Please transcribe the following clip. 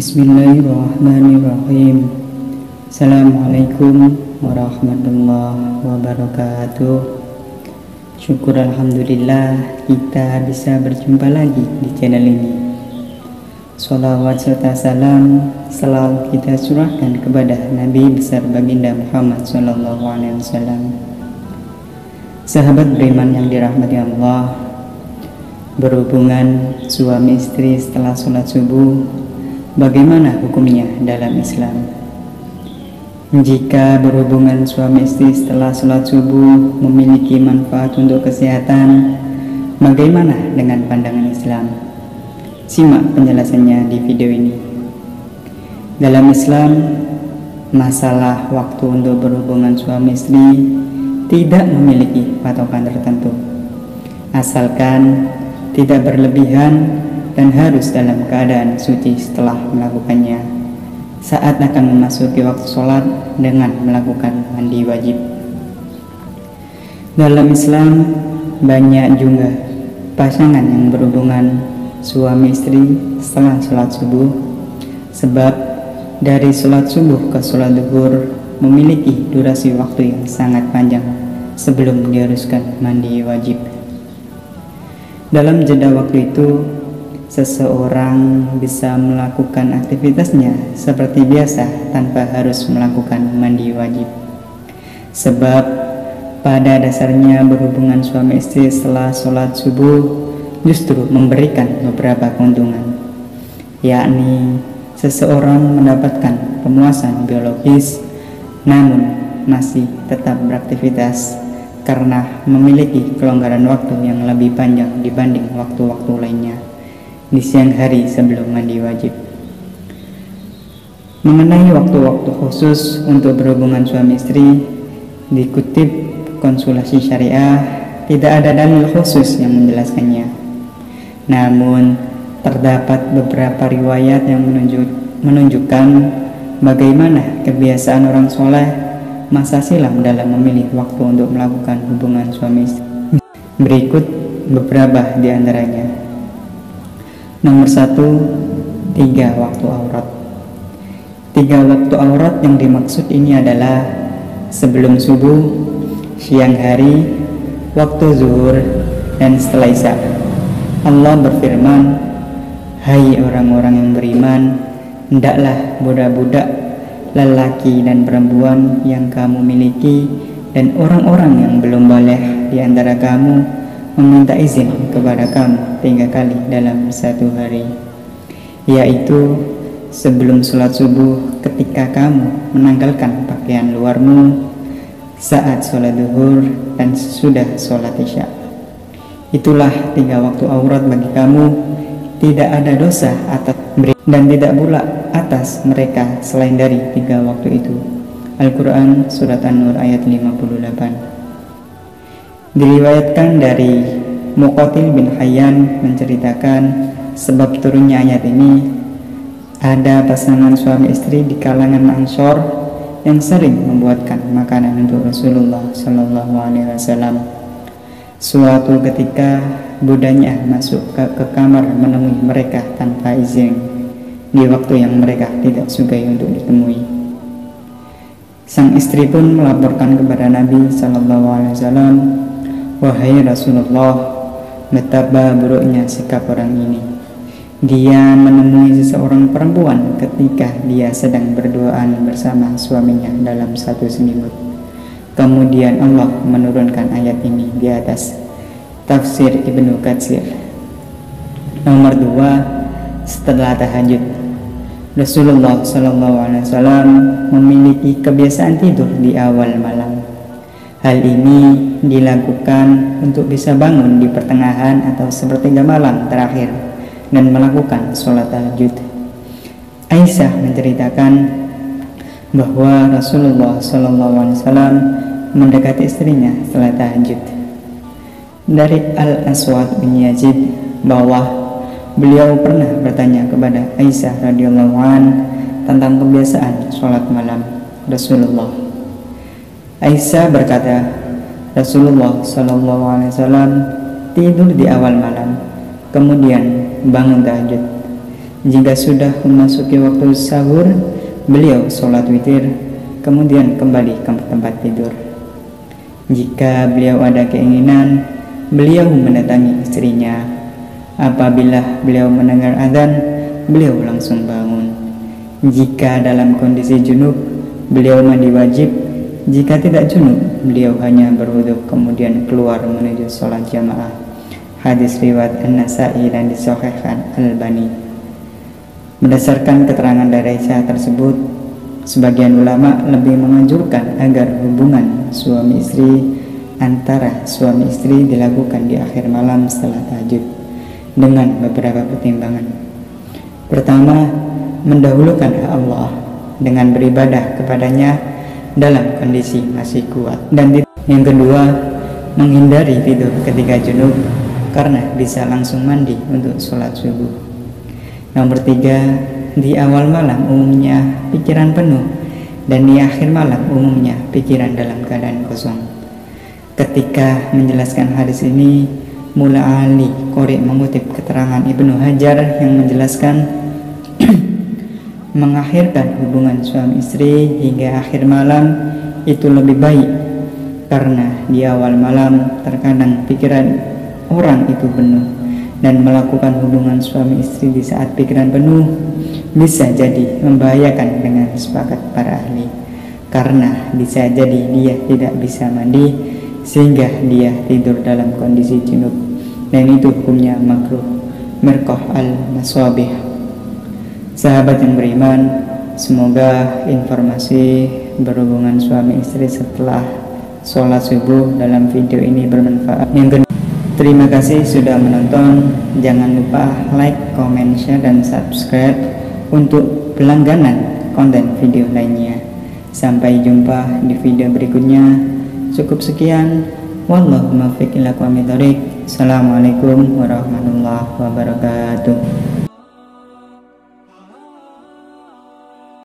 Bismillahirrahmanirrahim. Assalamualaikum warahmatullahi wabarakatuh. Syukur alhamdulillah kita bisa berjumpa lagi di channel ini. Sholawat serta salam selalu kita curahkan kepada Nabi besar baginda Muhammad SAW. Sahabat beriman yang dirahmati Allah, berhubungan suami istri setelah sholat subuh, bagaimana hukumnya dalam Islam? Jika berhubungan suami istri setelah sholat subuh memiliki manfaat untuk kesehatan, bagaimana dengan pandangan Islam? Simak penjelasannya di video ini. Dalam Islam, masalah waktu untuk berhubungan suami istri tidak memiliki patokan tertentu, asalkan tidak berlebihan dan harus dalam keadaan suci setelah melakukannya saat akan memasuki waktu sholat dengan melakukan mandi wajib. Dalam Islam banyak juga pasangan yang berhubungan suami istri setelah sholat subuh, sebab dari sholat subuh ke sholat zuhur memiliki durasi waktu yang sangat panjang sebelum diharuskan mandi wajib. Dalam jeda waktu itu, seseorang bisa melakukan aktivitasnya seperti biasa tanpa harus melakukan mandi wajib. Sebab pada dasarnya berhubungan suami istri setelah sholat subuh justru memberikan beberapa keuntungan, yakni seseorang mendapatkan pemuasan biologis namun masih tetap beraktivitas karena memiliki kelonggaran waktu yang lebih panjang dibanding waktu-waktu lainnya di siang hari sebelum mandi wajib. Mengenai waktu-waktu khusus untuk berhubungan suami istri, dikutip Konsultasi Syariah, tidak ada dalil khusus yang menjelaskannya. Namun, terdapat beberapa riwayat yang menunjukkan bagaimana kebiasaan orang soleh masa silam dalam memilih waktu untuk melakukan hubungan suami istri. Berikut beberapa di antaranya. Nomor 1, 3 waktu aurat. 3 waktu aurat yang dimaksud ini adalah sebelum subuh, siang hari, waktu zuhur, dan setelah isya. Allah berfirman, "Hai orang-orang yang beriman, hendaklah budak-budak lelaki dan perempuan yang kamu miliki dan orang-orang yang belum baligh di antara kamu meminta izin kepada kamu 3 kali dalam satu hari, yaitu sebelum sholat subuh ketika kamu menanggalkan pakaian luarmu, saat sholat zuhur, dan sesudah sholat isya. Itulah 3 waktu aurat bagi kamu, tidak ada dosa atas dan tidak pula atas mereka selain dari 3 waktu itu." Al-Quran Surat An-Nur ayat 58. Diriwayatkan dari Muqatil bin Hayyan menceritakan sebab turunnya ayat ini, ada pasangan suami istri di kalangan Ansor yang sering membuatkan makanan untuk Rasulullah SAW. Suatu ketika budanya masuk ke kamar menemui mereka tanpa izin di waktu yang mereka tidak sukai untuk ditemui. Sang istri pun melaporkan kepada Nabi SAW, "Wahai Rasulullah, betapa buruknya sikap orang ini. Dia menemui seseorang perempuan ketika dia sedang berduaan bersama suaminya dalam satu selimut." Kemudian Allah menurunkan ayat ini di atas. Tafsir Ibnu Katsir. Nomor 2, setelah tahajud. Rasulullah SAW memiliki kebiasaan tidur di awal malam. Hal ini dilakukan untuk bisa bangun di pertengahan atau sepertiga malam terakhir dan melakukan sholat tahajud. Aisyah menceritakan bahwa Rasulullah SAW mendekati istrinya setelah tahajud. Dari Al-Aswad bin Yazid bahwa beliau pernah bertanya kepada Aisyah radhiyallahu an tentang kebiasaan sholat malam Rasulullah. Aisyah berkata, Rasulullah SAW tidur di awal malam, kemudian bangun tahajud. Jika sudah memasuki waktu sahur, beliau sholat witir, kemudian kembali ke tempat tidur. Jika beliau ada keinginan, beliau mendatangi istrinya. Apabila beliau mendengar azan, beliau langsung bangun. Jika dalam kondisi junub, beliau mandi wajib. Jika tidak junub, beliau hanya berwudu kemudian keluar menuju sholat jamaah. Hadis riwayat An-Nasa'i dan disahihkan Al-Albani. Berdasarkan keterangan dari Aisyah tersebut, sebagian ulama lebih menganjurkan agar hubungan suami istri antara suami istri dilakukan di akhir malam setelah tahajud dengan beberapa pertimbangan. Pertama, mendahulukan Allah dengan beribadah kepadanya dalam kondisi masih kuat. Dan yang kedua, menghindari tidur ketika junub karena bisa langsung mandi untuk sholat subuh. Nomor tiga, di awal malam umumnya pikiran penuh, dan di akhir malam umumnya pikiran dalam keadaan kosong. Ketika menjelaskan hadis ini, Mula Ali Qori mengutip keterangan Ibnu Hajar yang menjelaskan mengakhirkan hubungan suami istri hingga akhir malam itu lebih baik, karena di awal malam terkadang pikiran orang itu penuh, dan melakukan hubungan suami istri di saat pikiran penuh bisa jadi membahayakan dengan sepakat para ahli, karena bisa jadi dia tidak bisa mandi sehingga dia tidur dalam kondisi junub, dan itu hukumnya makruh. Mirqah Al-Maswabih. Sahabat yang beriman, semoga informasi berhubungan suami istri setelah sholat subuh dalam video ini bermanfaat. Yang kedua, terima kasih sudah menonton. Jangan lupa like, comment, share, dan subscribe untuk berlangganan konten video lainnya. Sampai jumpa di video berikutnya. Cukup sekian. Wallahu muwaffiq ila aqwamit thoriq. Assalamualaikum warahmatullahi wabarakatuh.